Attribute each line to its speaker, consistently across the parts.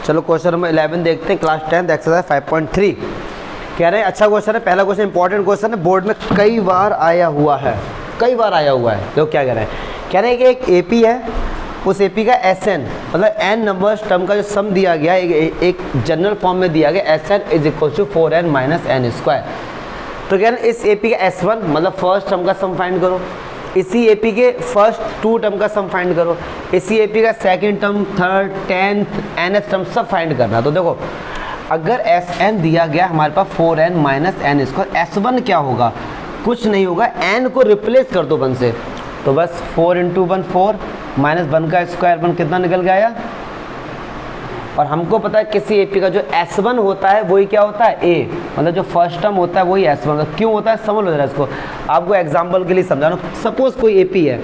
Speaker 1: चलो question number 11 देखते हैं, क्लास 10 एक्सरसाइज 5.3। कह रहे हैं अच्छा क्वेश्चन है, पहला क्वेश्चन इंपॉर्टेंट क्वेश्चन है, बोर्ड में कई बार आया हुआ है, कई बार आया हुआ है। लोग क्या कह रहे हैं, कह रहे हैं कि एक एपी है, उस एपी का एसएन मतलब एन नंबर्स टर्म का जो सम दिया गया एक जनरल फॉर्म में दिया गया, s n is equal to 4n minus n square. तो कह रहे हैं इस एपी का एस1 मतलब फर्स्ट टर्म का सम फाइंड करो, इसी एपी के फर्स्ट 2 टर्म का सम फाइंड करो, इसी एपी का second term, third, 10th, nth term सब फाइंड करना। तो देखो अगर एस एन दिया गया हमारे पास 4n माइनस एन स्क्वायर, एस1 क्या होगा, कुछ नहीं होगा, एन को रिप्लेस कर दो 1 से, तो बस 4 इंटू 1 4 माइनस 1 का स्क्वायर 1 कितना निकल गया। और हमको पता है किसी एपी का जो S1 होता है वही क्या होता है ए, मतलब जो फर्स्ट टर्म होता है वही S1 मतलब क्यों होता है समझ लो जरा इसको, आपको एग्जांपल के लिए समझाना। सपोज कोई एपी है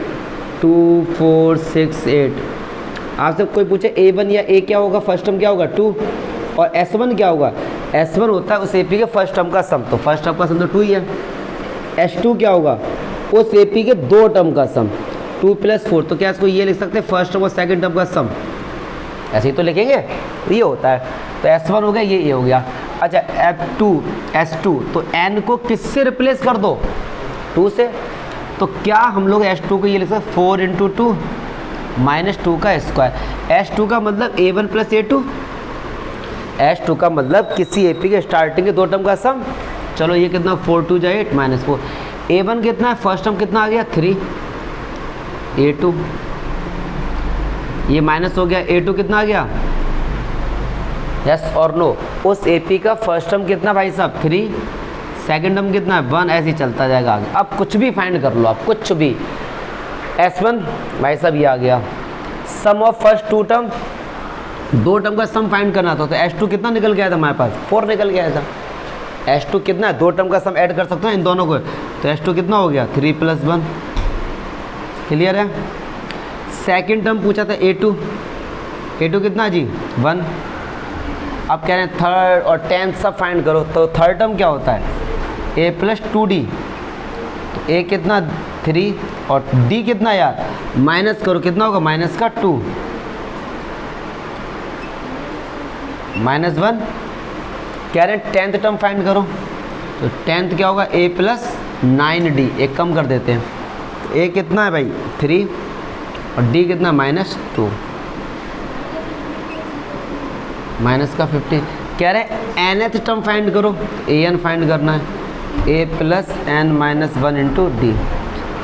Speaker 1: 2 4 6 8, आपसे कोई पूछे A1 या A क्या होगा, फर्स्ट टर्म क्या होगा 2 और S1 क्या होगा, S1 होता है उस एपी के फर्स्ट टर्म का सम, तो फर्स्ट टर्म का सम तो 2 ही है। S2 क्या होगा, उस एपी के 2 टर्म का सम 2 + 4, तो क्या इसको ये लिख सकते हैं फर्स्ट टर्म और सेकंड टर्म का सम, ऐसे ही तो लिखेंगे, ये होता है। तो S1 हो गया, ये हो गया। अच्छा F2 S2, तो n को किससे रिप्लेस कर दो 2 से, तो क्या हम लोग S2 को ये लिख सकते 4 इंटू 2 माइनस 2 का स्क्वायर। S2 का मतलब A1 + A2, S2 का मतलब किसी एपी के स्टार्टिंग के 2 टर्म का सम। चलो ये कितना 4 2 जा 8 माइनस 4, A1 कितना है, फर्स्ट टर्म कितना आ गया 3, A2 ये माइनस हो गया, A2 कितना आ गया, यस और नो, उस एपी का फर्स्ट टर्म कितना भाई साहब 3, सेकंड टर्म कितना है 1, ऐसे ही चलता जाएगा आगे। अब कुछ भी फाइंड कर लो आप, कुछ भी। S1 भाई साहब ये आ गया, सम ऑफ फर्स्ट 2 टर्म, 2 टर्म का सम फाइंड करना था, तो S2 कितना निकल गया था हमारे पास 4 निकल गया था। S2 कितना है, 2 टर्म का सम ऐड कर सकते हो इन दोनों को, तो S2 कितना हो गया 3 + 1, क्लियर है। सेकंड टर्म पूछा था A2, A2 कितना जी 1। अब कह रहे हैं थर्ड और 10th सब फाइंड करो, तो थर्ड टर्म क्या होता है A + 2D, तो A कितना 3 और D कितना यार, माइनस करो कितना होगा माइनस का 2 -1। कह रहे हैं 10th टर्म फाइंड करो, तो 10th क्या होगा A + 9D, एक कम कर देते हैं, तो A कितना है भाई 3 और D कितना -2 माइनस का 50। कह रहे हैं nth टर्म फाइंड करो, an फाइंड करना है, A + n-1 इंटू D,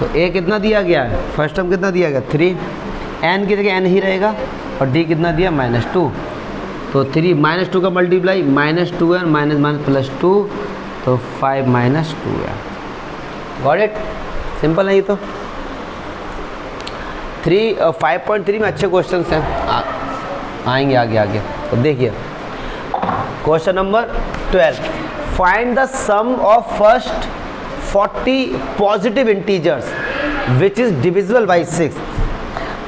Speaker 1: तो A कितना दिया गया है, फर्स्ट टर्म कितना दिया गया 3, n की जगह n ही रहेगा और D कितना दिया -2, तो 3 -2 का मल्टीप्लाई -2n -2 तो 5 -2 है। गॉट इट, सिंपल है ये तो। 5.3 में अच्छे क्वेश्चन हैं, आएंगे आगे। तो देखिए question number 12, find the sum of first 40 positive integers which is divisible by 6।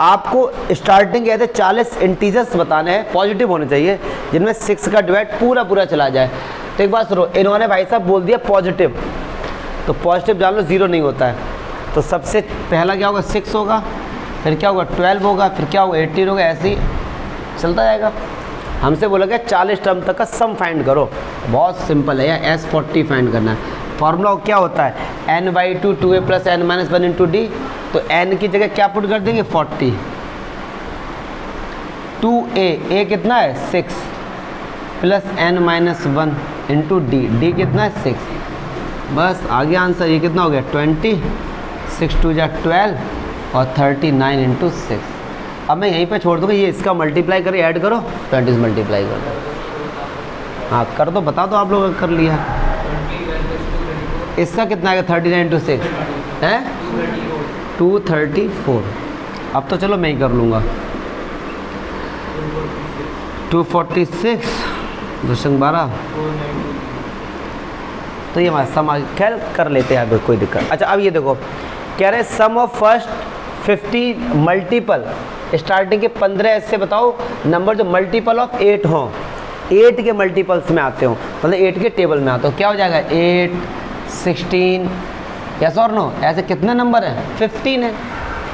Speaker 1: आपको स्टार्टिंग कहते 40 इंटीजर्स बताने हैं, पॉजिटिव होने चाहिए, जिनमें 6 का डिवाइड पूरा चला जाए। तो एक बात सुनो, इन्होंने भाई साहब बोल दिया पॉजिटिव, तो पॉजिटिव जान लो 0 नहीं होता है, तो सबसे पहला क्या होगा 6 होगा, फिर क्या होगा 12 होगा, फिर क्या होगा 18 होगा, ऐसे ही चलता जाएगा। हमसे बोला गया 40 टर्म तक का सम फाइंड करो, बहुत सिंपल है यार, S40 फाइंड करना है। फॉर्मूला क्या होता है n/2 2a + n-1 into D, तो n की जगह क्या पुट कर देंगे 40, 2a कितना है 6 + n-1 इंटू D कितना है 6, बस आगे आंसर ये कितना हो गया 20, 6 2 जा 12 और 39 इंटू 6। अब मैं यहीं पे छोड़ दूँगा, ये इसका मल्टीप्लाई करें, ऐड करो 20 से मल्टीप्लाई कर दो, हाँ कर दो, बता दो आप लोग कर लिया। इसका कितना आएगा 39 इंटू 6 है 234। अब तो चलो मैं ही कर लूँगा, 246 212, तो ये हमारा सम खैर कर लेते हैं, कोई दिक्कत। अच्छा अब ये देखो, कह रहे सम ऑफ फर्स्ट 50 मल्टीपल, स्टार्टिंग के 15 ऐसे बताओ नंबर जो मल्टीपल ऑफ 8 हों, 8 के मल्टीपल्स में आते हो, मतलब 8 के टेबल में आते हो, क्या हो जाएगा 8 16, यस और नो, ऐसे कितने नंबर हैं 15 है,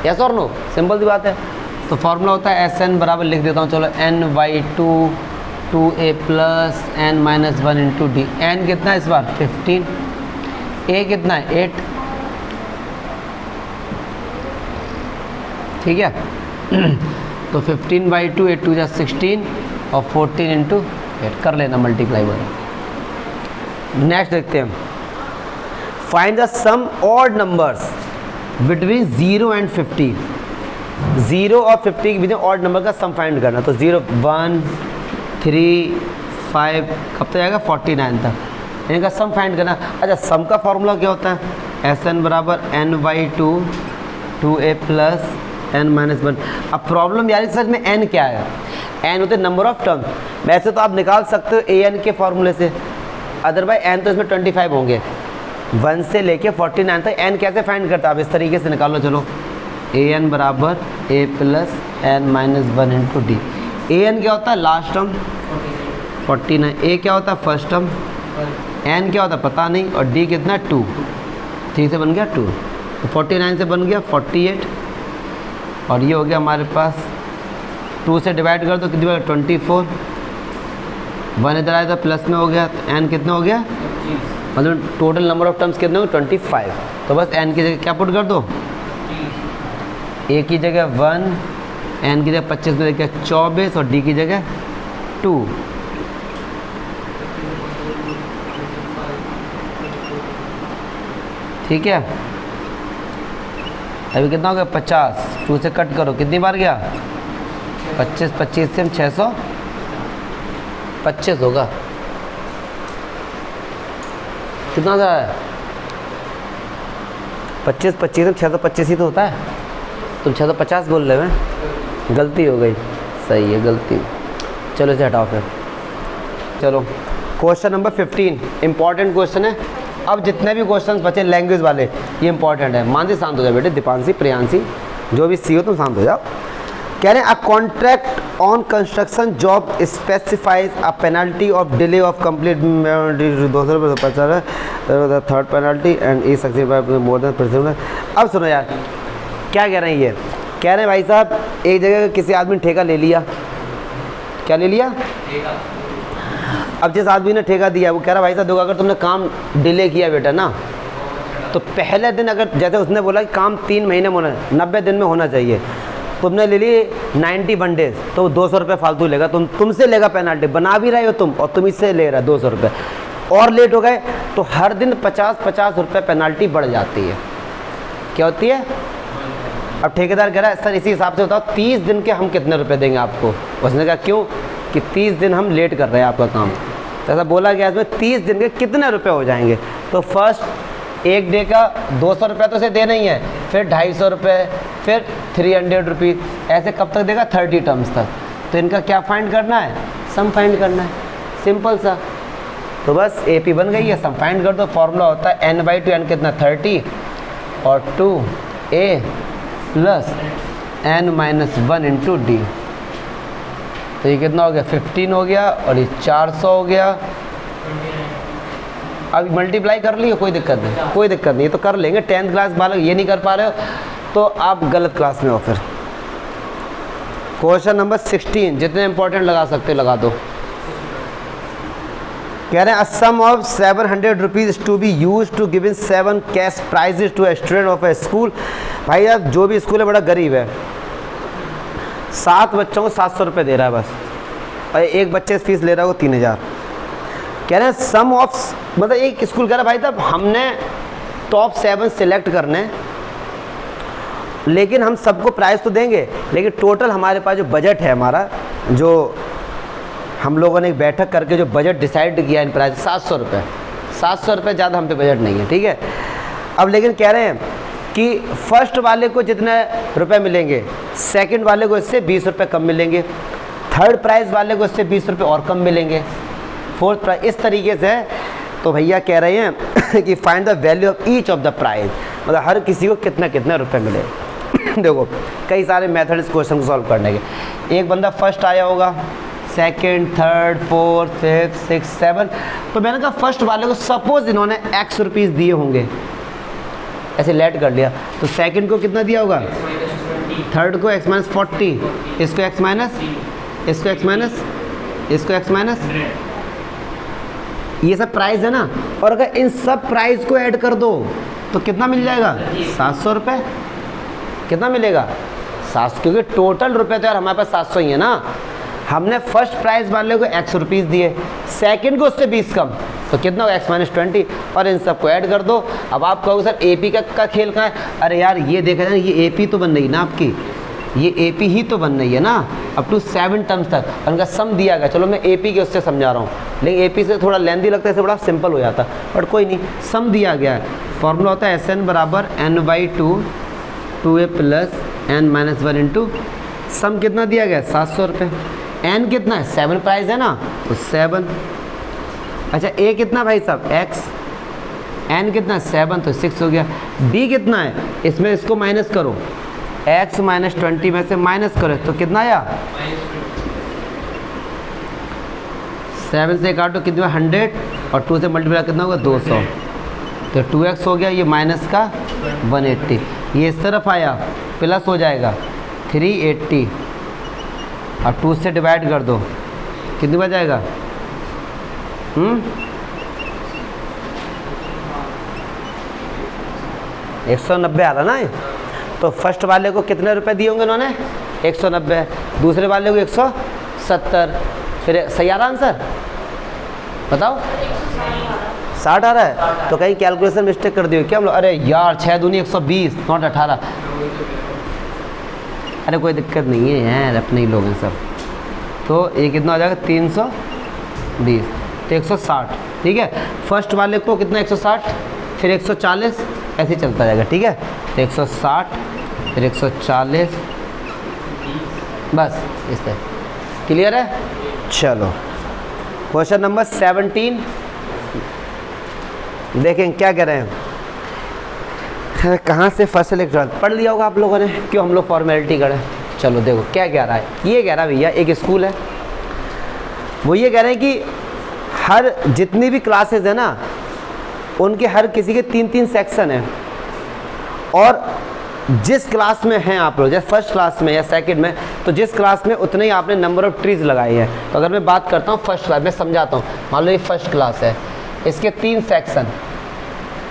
Speaker 1: यस और नो, सिंपल सी बात है। तो फॉर्मूला होता है SN बराबर लिख देता हूँ, चलो n/2 2a plus n minus 1 into d. N कितना है इस बार 15, ए कितना है 8, ठीक है। तो 15/2 8 2 16 और 14 इंटू 8 कर लेना मल्टीप्लाई वाला। नेक्स्ट देखते हैं, find the sum odd numbers between 0 and 50। 0 और 50 के बीच में ऑड नंबर का सम फाइंड करना। तो 0 1 3 5 कब तक जाएगा 49 तक, इनका सम फाइंड करना। अच्छा सम का फॉर्मूला क्या होता है, Sn बराबर n/2 2a plus n minus 1। अब प्रॉब्लम यार सच में n क्या है, n होते नंबर ऑफ टर्म्स। वैसे तो आप निकाल सकते हो an के फॉर्मूले से, अदरवाइज n तो इसमें 25 होंगे, 1 से लेके 49 तक। n कैसे फाइंड करता है आप इस तरीके से निकालो। चलो an बराबर a plus n minus 1 into D. an क्या होता है लास्ट टर्म 49, a क्या होता है फर्स्ट टर्म, n क्या होता है पता नहीं, और d कितना 2, 3 से बन गया 2, तो 49 से बन गया 48, और ये हो गया हमारे पास 2 से डिवाइड कर दो कितनी बार 24, 1 इधर आया था प्लस में हो गया, तो n कितना हो गया, मतलब टोटल नंबर ऑफ टर्म्स कितने हो 25। तो बस n की जगह क्या पुट कर दो, a की जगह 1, n की जगह 25 में देखिए 24 और d की जगह 2। ठीक है, अभी कितना हो गया 50, 2 से कट करो कितनी बार गया 25, 25 से 625 होगा, कितना होता है 25, 25 से 625 ही तो होता है, तुम 650 बोल रहे हो, गलती हो गई, सही है गलती। चलो इसे हटाओ फिर। चलो क्वेश्चन नंबर 15 इंपॉर्टेंट क्वेश्चन है। अब जितने भी क्वेश्चंस बचे लैंग्वेज वाले ये इंपॉर्टेंट है। मानसी शांत हो जाओ बेटे, दीपांशी प्रियांशी जो भी सी हो तुम शांत हो जाओ। कह रहे हैं a contract on construction job specifies a penalty of delay of complete 200 रुपये third penalty and exceed by more than. अब सुनो यार क्या कह रहे हैं ये, कह रहे हैं भाई साहब एक जगह किसी आदमी ने ठेका ले लिया, क्या ले लिया अब जिस आदमी ने ठेका दिया वो कह रहा भाई साहब देखो अगर तुमने काम डिले किया बेटा ना, तो पहले दिन अगर जैसे उसने बोला कि काम 3 महीने में होना 90 दिन में होना चाहिए, तुमने ले ली 91 डेज, तो 200 रुपये फालतू लेगा, तुमसे लेगा पेनल्टी, बना भी रहे हो तुम और तुम इससे ले रहा 200 रुपये, और लेट हो गए तो हर दिन 50-50 रुपये पेनल्टी बढ़ जाती है। क्या होती है, अब ठेकेदार कह रहा है सर इसी हिसाब से बताओ 30 दिन के हम कितने रुपए देंगे आपको। उसने कहा क्यों, कि 30 दिन हम लेट कर रहे हैं आपका काम, तो ऐसा बोला गया इसमें 30 दिन के कितने रुपए हो जाएंगे। तो फर्स्ट एक डे का 200 रुपये तो उसे देना ही है, फिर 250 रुपये, फिर 300 रुपीज़, ऐसे कब तक देगा 30 टर्म्स तक। तो इनका क्या फाइंड करना है, सम फाइंड करना है, सिंपल सा। तो बस AP बन गई है, सम फाइंड कर दो। फॉर्मूला होता है n/2, n कितना 30 और 2a plus n minus 1 into D. तो ये कितना हो गया 15 हो गया और ये 400 हो गया। अब मल्टीप्लाई कर लियो, कोई दिक्कत नहीं, कोई दिक्कत नहीं, ये तो कर लेंगे। 10th क्लास वालों ये नहीं कर पा रहे हो तो आप गलत क्लास में हो। फिर क्वेश्चन नंबर 16 जितने इंपॉर्टेंट लगा सकते हो लगा दो। कह रहे हैं sum of 700 rupees to be use to given 7 cash prizes to a student of a school. भाई यार जो भी स्कूल है बड़ा गरीब है, 7 बच्चों को 700 रुपये दे रहा है बस, और एक बच्चे से फीस ले रहा है वो 3000। कह रहे हैं सम ऑफ, मतलब एक स्कूल कह रहा है भाई साहब हमने टॉप 7 सिलेक्ट करने, लेकिन हम सबको प्राइज़ तो देंगे, लेकिन टोटल हमारे पास जो बजट है हमारा, जो हम लोगों ने एक बैठक करके जो बजट डिसाइड किया इन प्राइस 700 रुपये, 700 रुपये ज़्यादा हम पे बजट नहीं है, ठीक है। अब लेकिन कह रहे हैं कि फर्स्ट वाले को जितने रुपए मिलेंगे, सेकंड वाले को इससे 20 रुपये कम मिलेंगे, थर्ड प्राइज़ वाले को इससे 20 रुपये और कम मिलेंगे, फोर्थ प्राइज, इस तरीके से। तो भैया कह रहे हैं कि find the value of each of the prize, मतलब हर किसी को कितना कितना रुपये मिले। देखो कई सारे मेथड इस क्वेश्चन को सॉल्व करने के। एक बंदा फर्स्ट आया होगा, second, third, fourth, fifth, six, 7, तो मैंने कहा फर्स्ट वाले को सपोज इन्होंने x रुपीज़ दिए होंगे, ऐसे लेट कर लिया, तो सेकंड को कितना दिया होगा, थर्ड को x - 40, इसको x - इसको x माइनस, ये सब प्राइस है ना, और अगर इन सब प्राइस को ऐड कर दो तो कितना मिल जाएगा 700 रुपये। कितना मिलेगा 700, क्योंकि टोटल रुपए तो यार हमारे पास 700 ही है ना। हमने फर्स्ट प्राइस वाले को x रुपीज़ दिए, सेकंड को उससे 20 कम, तो कितना होगा x माइनस 20, और इन सबको ऐड कर दो। अब आप कहोगे सर AP का खेल कहाँ है? अरे यार ये देखा जाए, ये AP तो बन रही ना आपकी, ये AP ही तो बन रही है ना अप टू 7 टर्म्स तक, और उनका सम दिया गया। चलो मैं AP के उससे समझा रहा हूँ, लेकिन AP से थोड़ा लेंदी लगता है, इससे बड़ा सिंपल हो जाता, बट कोई नहीं, सम दिया गया है। फॉर्मूला होता है SN बराबर n/2 2a plus n-1 into sum कितना दिया गया 700 रुपये। n कितना है 7 प्राइस है ना, तो 7। अच्छा a कितना भाई साहब x, n कितना है 7, तो 6 हो गया। d कितना है, इसमें इसको माइनस करो, x माइनस 20 में से माइनस करो तो कितना आया 7 से काटो कितना 100, और 2 से मल्टीप्लाई कितना होगा 200, तो 2x हो गया, ये माइनस का 180, ये इस तरफ आया प्लस हो जाएगा 380, और 2 से डिवाइड कर दो कितनी बच जाएगा 190 आ रहा ना। तो फर्स्ट वाले को कितने रुपए दिए होंगे इन्होंने 190, दूसरे वाले को 170, फिर सही आ रहा आंसर बताओ 60 आ रहा है। तो कहीं कैलकुलेशन मिस्टेक कर दी हो क्या हम लोग? अरे यार 6 दूनी 120 नॉट 18। अरे कोई दिक्कत नहीं है यार, अपने ही लोग हैं सब। तो ये कितना हो जाएगा 320, तो 160, ठीक है। फर्स्ट वाले को कितना 160, फिर 140, ऐसे ही चलता जाएगा, ठीक है। तो 160 फिर 140, बस इस तरह, क्लियर है। चलो क्वेश्चन नंबर 17 देखें क्या कह रहे हैं। कहाँ से फर्स्ट इलेक्ट्रॉन पढ़ लिया होगा आप लोगों ने, क्यों हम लोग फॉर्मेलिटी करें। चलो देखो क्या कह रहा है, ये कह रहा है भैया एक स्कूल है, वो ये कह रहे हैं कि हर जितनी भी क्लासेस है ना, उनके हर किसी के 3-3 सेक्शन हैं, और जिस क्लास में हैं आप लोग, जैसे फर्स्ट क्लास में या सेकंड में, तो जिस क्लास में उतने ही आपने नंबर ऑफ ट्रीज लगाए हैं। तो अगर मैं बात करता हूँ फर्स्ट क्लास में, समझाता हूँ, मान लो ये फर्स्ट क्लास है, इसके 3 सेक्शन,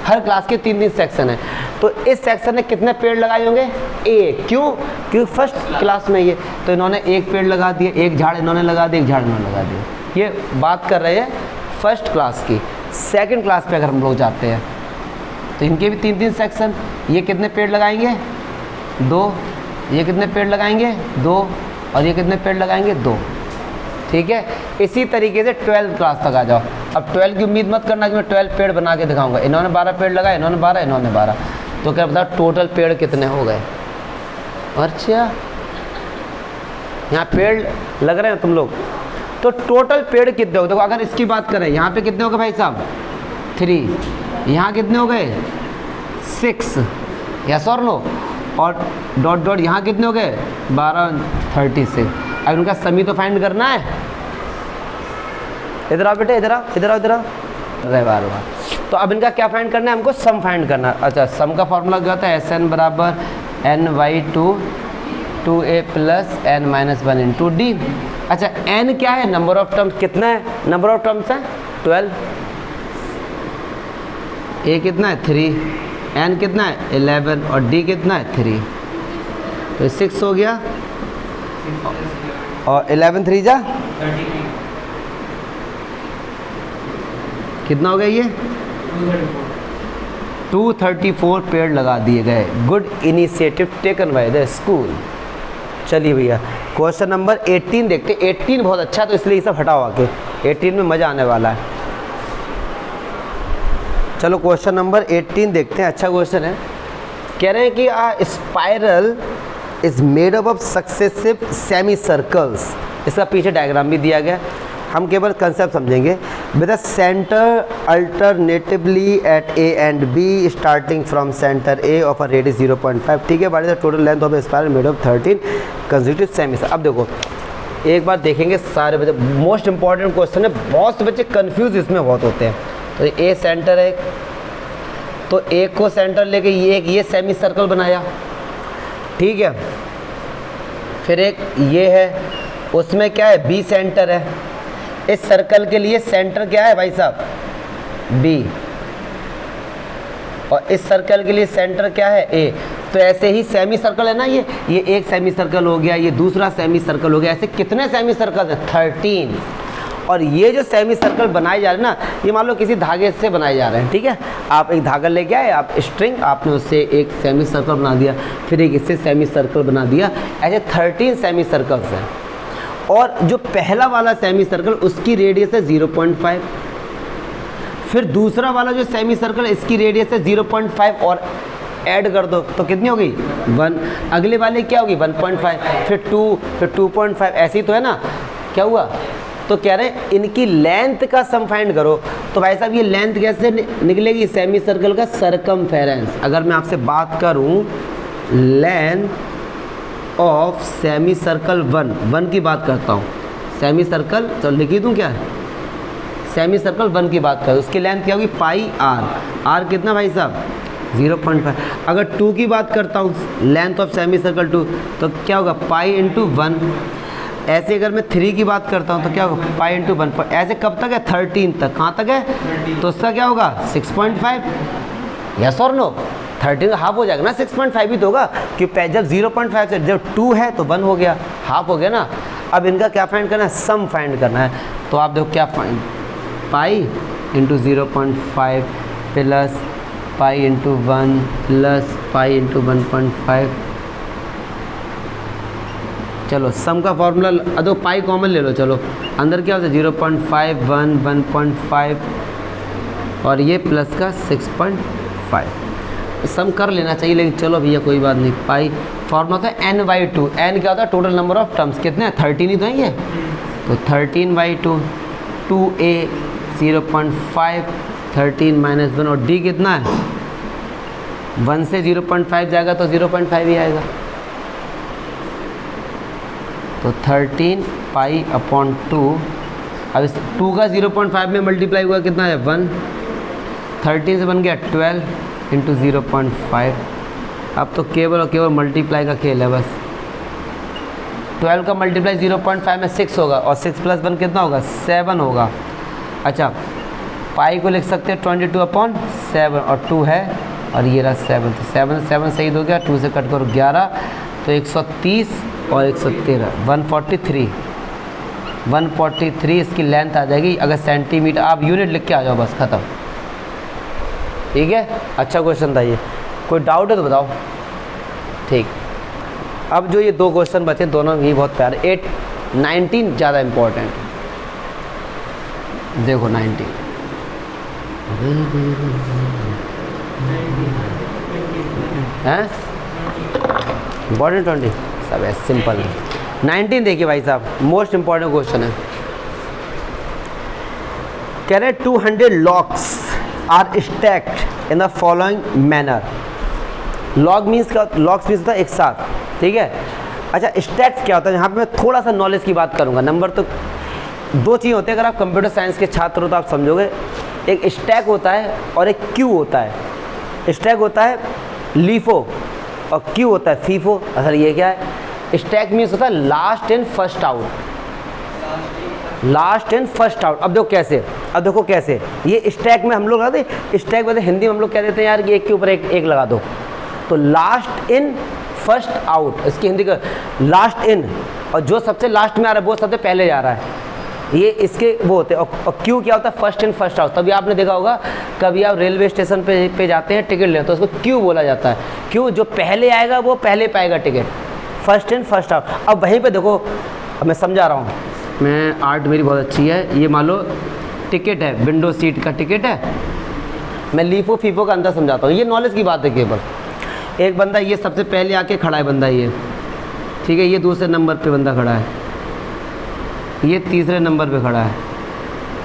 Speaker 1: हर क्लास के 3-3 सेक्शन है, तो इस सेक्शन ने कितने पेड़ लगाए होंगे 1, क्यों? क्योंकि फर्स्ट क्लास में ये, तो इन्होंने 1 पेड़ लगा दिए, 1 झाड़ इन्होंने लगा दिया, 1 झाड़ इन्होंने लगा दिया। ये बात कर रहे हैं फर्स्ट क्लास की। सेकंड क्लास पे अगर हम लोग जाते हैं तो इनके भी 3-3 सेक्शन, ये कितने पेड़ लगाएंगे 2, ये कितने पेड़ लगाएंगे 2, और ये कितने पेड़ लगाएंगे 2, ठीक है। इसी तरीके से 12th क्लास तक आ जाओ। अब 12 की उम्मीद मत करना कि मैं 12 पेड़ बना के दिखाऊंगा। इन्होंने 12 पेड़ लगाए, इन्होंने 12, इन्होंने 12, तो क्या बताओ टोटल पेड़ कितने हो गए। अच्छा यहाँ पेड़ लग रहे हैं तुम लोग, तो टोटल पेड़ कितने हो, देखो अगर इसकी बात करें यहाँ पे कितने हो गए भाई साहब 3, यहाँ कितने हो गए 6, यस और नो, और डॉट डॉट यहाँ कितने हो गए 12, 36। अब उनका समी तो फाइंड करना है। इधर आओ बेटे, इधर आओ, इधर आओ, इधर आओ, अरे बार बार। तो अब इनका क्या फाइंड करना है हमको, सम फाइंड करना है। अच्छा सम का फॉर्मूला क्या होता है, SN बराबर n/2 2a plus n-1 into D. अच्छा n क्या है, नंबर ऑफ टर्म्स कितना है, नंबर ऑफ टर्म्स है 12, a कितना है 3, n कितना है 11, और d कितना है 3, तो 6 हो गया, और 11 3 जा कितना हो गया, ये 234 पेड़ लगा दिए गए। Good initiative taken by the school. चलिए भैया क्वेश्चन नंबर 18 देखते। 18 बहुत अच्छा, तो इसलिए ये सब हटाओ आके, 18 में मज़ा आने वाला है। चलो क्वेश्चन नंबर 18 देखते हैं, अच्छा क्वेश्चन है। कह रहे हैं कि a spiral is made up of successive semi circles. इसका पीछे डायग्राम भी दिया गया, हम केवल कंसेप्ट समझेंगे। With the centre alternatively at A and B starting from centre A of a radius 0.5, ठीक है। What is the total length of spiral made of 13 consecutive semi. अब देखो एक बार देखेंगे सारे बच्चे, मोस्ट इंपॉर्टेंट क्वेश्चन है, बहुत से बच्चे कंफ्यूज इसमें बहुत होते हैं। तो ए सेंटर है, तो एक को सेंटर लेके ये सेमी सर्कल बनाया, ठीक है। फिर एक ये है, उसमें क्या है बी सेंटर है, इस सर्कल के लिए सेंटर क्या है भाई साहब, बी, और इस सर्कल के लिए सेंटर क्या है, ए। तो ऐसे ही सेमी सर्कल है ना, ये एक सेमी सर्कल हो गया, ये दूसरा सेमी सर्कल हो गया, ऐसे कितने सेमी सर्कल हैं, 13। और ये जो सेमी सर्कल बनाए जा रहे हैं ना, ये मान लो किसी धागे से बनाए जा रहे हैं, ठीक है। आप एक धागा लेके आए, आप स्ट्रिंग, आपने उससे एक सेमी सर्कल बना दिया, फिर एक इससे सेमी सर्कल बना दिया, ऐसे 13 सेमी सर्कल्स हैं। और जो पहला वाला सेमी सर्कल उसकी रेडियस है 0.5, फिर दूसरा वाला जो सेमी सर्कल है इसकी रेडियस है 0.5 और ऐड कर दो तो कितनी होगी 1, अगले वाले क्या होगी 1.5, फिर 2, फिर 2.5, ऐसी तो है ना। क्या हुआ, तो कह रहे हैं इनकी लेंथ का सम फाइंड करो। तो भाई साहब ये लेंथ कैसे निकलेगी, सेमी सर्कल का सरकमफेरेंस। अगर मैं आपसे बात करूं लेंथ ऑफ सेमी सर्कल 1 की बात करता हूं, सेमी सर्कल चलो लिखी दूं क्या, सेमी सर्कल 1 की बात करो, उसकी लेंथ क्या होगी पाई आर, आर कितना भाई साहब 0.5। अगर 2 की बात करता हूँ लेंथ ऑफ सेमी सर्कल 2, तो क्या होगा पाई इंटू 1। ऐसे अगर मैं 3 की बात करता हूँ तो क्या होगा पाई इंटू 1। ऐसे कब तक है 13 तक, कहाँ तक है, तो उसका क्या होगा 6.5, यस और नो। 13 हाफ हो जाएगा ना, 6.5 ही तो होगा, क्योंकि जब 0.5 से जब 2 है तो 1 हो गया, हाफ हो गया ना। अब इनका क्या फाइंड करना है, सम फाइंड करना है। तो आप देखो क्या find, pi into 0.5 plus pi into 1 plus pi into 1.5। चलो सम का फॉर्मूला, अदो पाई कॉमन ले लो, चलो अंदर क्या होता है 0.5 1 1.5 और ये प्लस का 6.5। सम कर लेना चाहिए, लेकिन चलो भैया कोई बात नहीं। पाई फॉर्मूला होता है n/2, n क्या होता है टोटल नंबर ऑफ टर्म्स, कितने हैं 13 ही तो है ये, तो 13/2, 2a 0.5, 13 - 1 और d कितना है 1 से 0.5 जाएगा तो 0.5 ही आएगा, तो 13 π/2। अब इस 2 का 0.5 में मल्टीप्लाई हुआ कितना है 1, 13 से बन गया 12 इंटू 0.5। अब तो केवल और केवल मल्टीप्लाई का खेल है बस। 12 का मल्टीप्लाई 0.5 में 6 होगा और 6 + 1 कितना होगा 7 होगा। अच्छा पाई को लिख सकते हैं 22/7 और 2 है और ये रहा 7, तो 7 7 सही हो गया, 2 से कट करो 11, तो 130 और 113 143 इसकी लेंथ आ जाएगी। अगर सेंटीमीटर, आप यूनिट लिख के आ जाओ बस, ख़त्म, ठीक है। अच्छा क्वेश्चन था ये, कोई डाउट है तो बताओ, ठीक। अब जो ये 2 क्वेश्चन बचे दोनों ही बहुत प्यारे, 8 19 ज़्यादा इम्पोर्टेंट। देखो 19 हैं इम्पोर्टेंट, 20 सब है सिंपल है। 19 देखिए भाई साहब, मोस्ट इम्पॉर्टेंट क्वेश्चन है। कह रहे 200 locks are stacked in the following manner. Log means क्या, लॉक्स मीन्स होता है एक साथ, ठीक है। अच्छा स्टैक्स क्या होता है, यहाँ पे मैं थोड़ा सा नॉलेज की बात करूँगा। नंबर तो 2 चीज़ होते हैं, अगर आप कंप्यूटर साइंस के छात्र हो तो आप समझोगे। एक स्टैक होता है और एक क्यू होता है। स्टैक होता है लीफो और क्यू होता है फीफो। असल ये क्या है, स्टैक मीन्स होता है last in first out, last in first out. अब देखो कैसे, अब देखो कैसे ये स्टैक में हम लोग लगाते हैं, स्टैक वैसे हिंदी में हम लोग कह देते हैं यार कि एक के ऊपर एक लगा दो, तो लास्ट इन फर्स्ट आउट इसकी हिंदी का लास्ट इन, और जो सबसे लास्ट में आ रहा है वो सबसे पहले जा रहा है, ये इसके वो होते हैं। और क्यू क्या होता है फर्स्ट इन फर्स्ट आउट। तभी आपने देखा होगा कभी आप रेलवे स्टेशन पे जाते हैं टिकट लेते तो उसको क्यू बोला जाता है। क्यों, जो पहले आएगा वो पहले पाएगा ticket, first in first out. अब वहीं पे देखो, अब मैं समझा रहा हूँ, मैं आर्ट मेरी बहुत अच्छी है। ये मान लो टिकट है, विंडो सीट का टिकट है, मैं लीफो फीफो का अंदर समझाता हूँ, ये नॉलेज की बात है केवल। एक बंदा ये सबसे पहले आके खड़ा है, बंदा ये, ठीक है, ये दूसरे नंबर पे बंदा खड़ा है, ये तीसरे नंबर पे खड़ा है,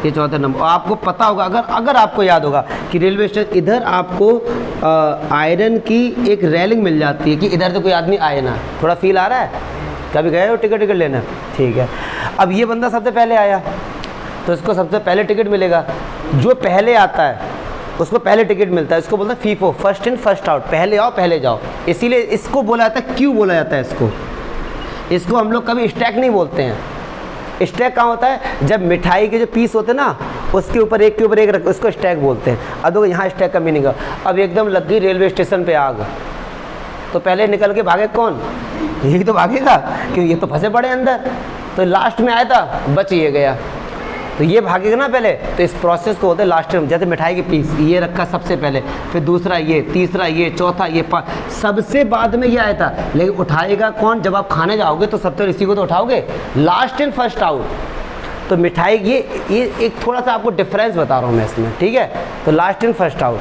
Speaker 1: ये चौथे नंबर। आपको पता होगा, अगर आपको याद होगा कि रेलवे स्टेशन इधर आपको आयरन की एक रेलिंग मिल जाती है कि इधर से कोई आदमी आए ना। थोड़ा फील आ रहा है, कभी गए हो टिकट लेना, ठीक है। अब ये बंदा सबसे पहले आया तो इसको सबसे पहले टिकट मिलेगा। जो पहले आता है उसको पहले टिकट मिलता है, इसको बोलते हैं FIFO, first in first out, पहले आओ पहले जाओ। इसीलिए इसको बोला जाता है, क्यों बोला जाता है इसको हम लोग कभी स्टैक नहीं बोलते हैं, स्टैक कहाँ होता है? जब मिठाई के जो पीस होते हैं ना, उसके ऊपर एक के ऊपर एक रख, उसको स्टैक बोलते हैं। अब देखो यहाँ स्टैक का मीनिंग है। अब एकदम लग गई रेलवे स्टेशन पे आग, तो पहले निकल के भागे कौन? यही तो भागेगा, क्योंकि ये तो फंसे पड़े अंदर, तो लास्ट में आया था, बच ये गया, तो ये भागेगा ना पहले। तो इस प्रोसेस को होता है लास्ट में, जैसे मिठाई के पीस ये रखा सबसे पहले, फिर दूसरा ये, तीसरा ये, चौथा ये, सबसे बाद में ये आया था। लेकिन उठाएगा कौन? जब आप खाने जाओगे तो सबसे इसी को तो उठाओगे, लास्ट इन फर्स्ट आउट। तो मिठाई ये एक थोड़ा सा आपको डिफरेंस बता रहा हूँ मैं इसमें, ठीक है? तो लास्ट इन फर्स्ट आउट,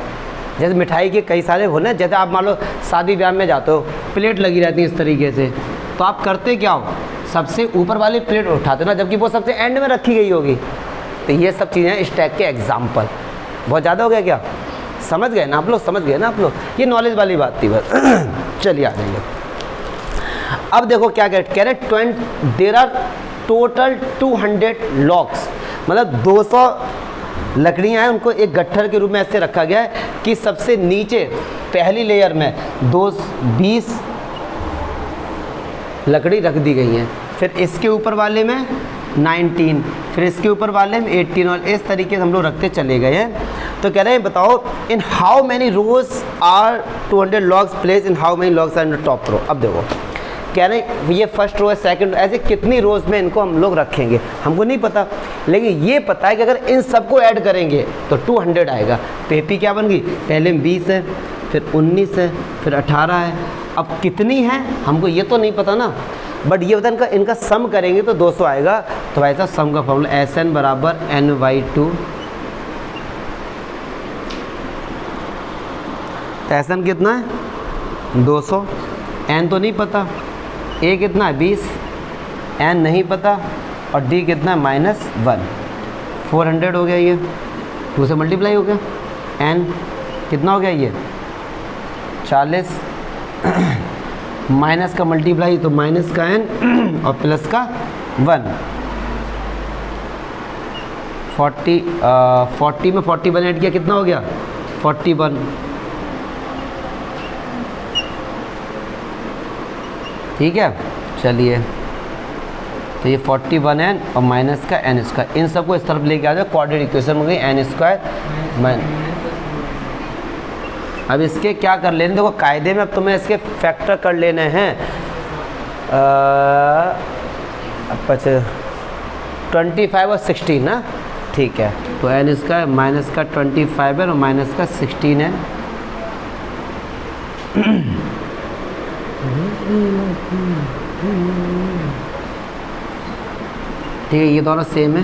Speaker 1: जैसे मिठाई के कई सारे होने, जैसे आप मान लो शादी ब्याह में जाते हो, प्लेट लगी रहती है इस तरीके से, तो आप करते क्या हो? सबसे ऊपर वाली प्लेट उठाते ना, जबकि वो सबसे एंड में रखी गई होगी। तो ये सब चीज़ें स्टैक के एग्जाम्पल। बहुत ज़्यादा हो गया क्या? समझ गए ना आप लोग? समझ गए ना आप लोग? ये नॉलेज वाली बात थी बस। चलिए आ जाइए। अब देखो क्या कह रहे, देर आर टोटल 200 लॉक्स, मतलब 200 लकड़ियाँ हैं, उनको एक गट्ठर के रूप में ऐसे रखा गया है कि सबसे नीचे पहली लेयर में 20 लकड़ी रख दी गई हैं, फिर इसके ऊपर वाले में 19, फिर इसके ऊपर वाले में 18, और इस तरीके से हम लोग रखते चले गए हैं। तो कह रहे हैं बताओ in how many rows are 200 logs placed in how many logs are in the top row. अब देखो कह रहे हैं ये फर्स्ट रो है, सेकंड, ऐसे कितनी रोज में इनको हम लोग रखेंगे, हमको नहीं पता, लेकिन ये पता है कि अगर इन सबको ऐड करेंगे तो 200 आएगा। तो एपी क्या बन गई? पहले में 20 है, फिर 19 है, फिर 18 है। अब कितनी है हमको ये तो नहीं पता ना, बट ये बता इनका सम करेंगे तो 200 आएगा। तो भाई साहब सम का फॉर्मूला SN बराबर N/2। SN कितना है? 200। N तो नहीं पता, A कितना है? 20, N नहीं पता, और D कितना है? -1। 400 हो गया, ये 2 से मल्टीप्लाई हो गया। N कितना हो गया? ये 40, माइनस का मल्टीप्लाई तो माइनस का n और प्लस का 1। 40 में 41 ऐड किया, कितना हो गया? 41। ठीक है, चलिए, तो ये 41n और माइनस का n², इन सबको इस तरफ लेके आ जाओ, क्वाड्रेटिक इक्वेशन हो गई n²। अब इसके क्या कर लेने, देखो कायदे में अब तुम्हें इसके फैक्टर कर लेने हैं। 25 और 16 ना, ठीक है। तो n² माइनस का 25 है और माइनस का 16 है। ठीक है, ये दोनों सेम है।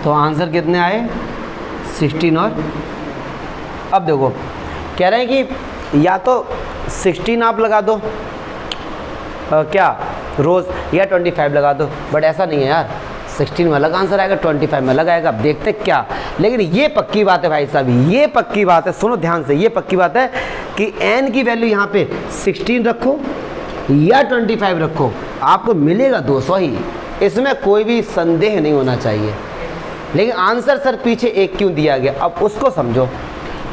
Speaker 1: तो आंसर कितने आए? 16 और। अब देखो कह रहे हैं कि या तो 16 आप लगा दो क्या रोज़, या 25 लगा दो, बट ऐसा नहीं है यार, 16 में अलग आंसर आएगा, 25 में अलग आएगा। अब देखते क्या, लेकिन ये पक्की बात है भाई साहब, ये पक्की बात है, सुनो ध्यान से, ये पक्की बात है कि n की वैल्यू यहाँ पे 16 रखो या 25 रखो, आपको मिलेगा 200 ही, इसमें कोई भी संदेह नहीं होना चाहिए। लेकिन आंसर सर पीछे एक क्यों दिया गया, अब उसको समझो।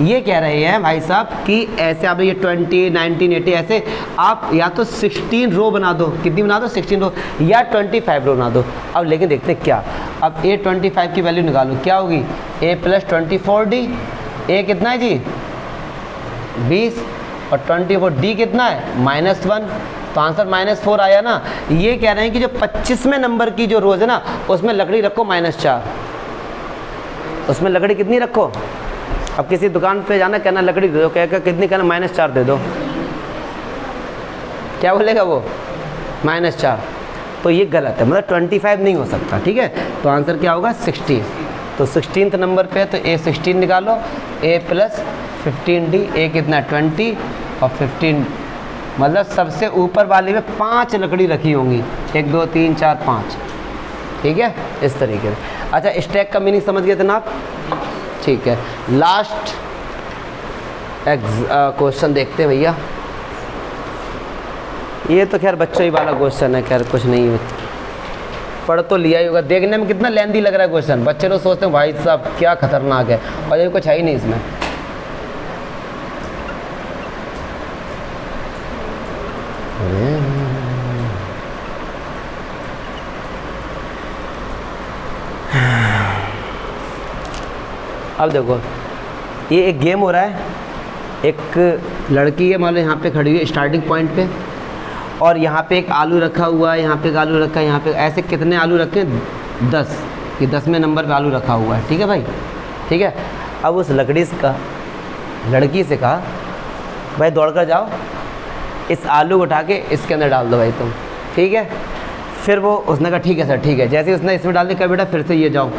Speaker 1: ये कह रहे हैं भाई साहब कि ऐसे आप ये 20, 19, 80 ऐसे आप या तो 16 रो बना दो, कितनी बना दो? 16 रो, या 25 रो बना दो। अब लेकिन देखते हैं क्या, अब a 25 की वैल्यू निकालो, क्या होगी? a + 24d, a कितना है जी? 20, और 24d कितना है? -1, तो आंसर -4 आया ना। ये कह रहे हैं कि जो 25वें नंबर की जो रोज़ है ना, उसमें लकड़ी रखो -4, उसमें लकड़ी कितनी रखो? अब किसी दुकान पे जाना, कहना लकड़ी दे दो, कहकर कितनी, कहना -4 दे दो, क्या बोलेगा वो? -4। तो ये गलत है, मतलब 25 नहीं हो सकता, ठीक है। तो आंसर क्या होगा? 16। तो 16th नंबर पे है, तो a 16 निकालो, a + 15d, a कितना? 20 और 15, मतलब सबसे ऊपर वाली में 5 लकड़ी रखी होंगी, 1 2 3 4 5, ठीक है, इस तरीके से। अच्छा, स्टैक का मीनिंग समझ गए थे ना आप? ठीक है, लास्ट क्वेश्चन देखते हैं भैया। ये तो खैर बच्चों ही वाला क्वेश्चन है, खैर कुछ नहीं है, पढ़ तो लिया ही होगा। देखने में कितना लेंथी लग रहा है क्वेश्चन, बच्चे लोग सोचते हैं भाई साहब क्या खतरनाक है, और ये कुछ है ही नहीं इसमें। अब देखो ये एक गेम हो रहा है, एक लड़की है मान लो यहाँ पे खड़ी हुई है स्टार्टिंग पॉइंट पे, और यहाँ पे एक आलू रखा हुआ है, यहाँ पे एक आलू रखा है, यहाँ पे ऐसे कितने आलू रखे हैं 10, ये 10वें नंबर पे आलू रखा हुआ है, ठीक है भाई, ठीक है। अब उस लड़की से कहा भाई दौड़ कर जाओ, इस आलू को उठा के इसके अंदर डाल दो भाई तुम, ठीक है। फिर वो उसने कहा ठीक है सर ठीक है, जैसे ही उसने इसमें डाल दिया, कहा बेटा फिर से ये जाओ,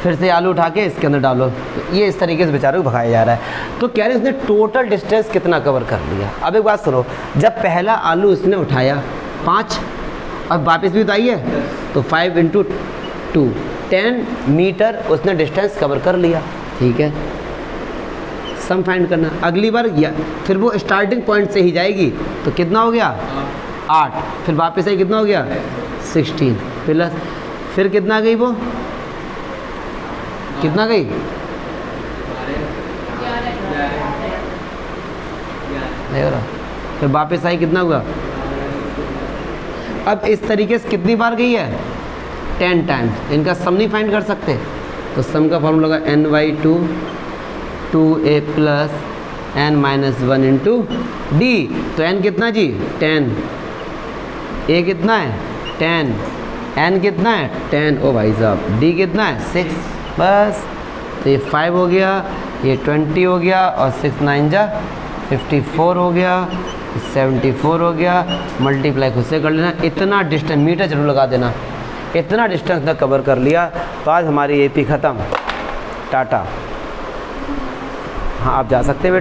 Speaker 1: फिर से आलू उठा के इसके अंदर डालो, तो ये इस तरीके से बेचारे को भगाया जा रहा है। तो कह रहे उसने टोटल डिस्टेंस कितना कवर कर लिया। अब एक बात सुनो, जब पहला आलू उसने उठाया 5, अब वापस भी तो आई है, तो 5 × 2 10 मीटर उसने डिस्टेंस कवर कर लिया, ठीक है। सम फाइंड करना, अगली बार फिर वो स्टार्टिंग पॉइंट से ही जाएगी, तो कितना हो गया 8, फिर वापस आई कितना हो गया 16 प्लस, फिर कितना गई वो, कितना गई 11, फिर वापस आई कितना हुआ। अब इस तरीके से कितनी बार गई है 10 टाइम्स। इनका सम नहीं फाइंड कर सकते, तो सम का फॉर्मूला होगा n/2 2a + n - 1 × d। तो n कितना जी 10, a कितना है 10, n कितना है 10, ओ भाई साहब d कितना है 6, बस। तो ये 5 हो गया, ये 20 हो गया, और 6 × 9 = 54 हो गया, 74 हो गया। मल्टीप्लाई खुद से कर लेना, इतना डिस्टेंस मीटर जरूर लगा देना, इतना डिस्टेंस ने कवर कर लिया। तो आज हमारी AP ख़त्म, टाटा। हाँ आप जा सकते हैं बेटा।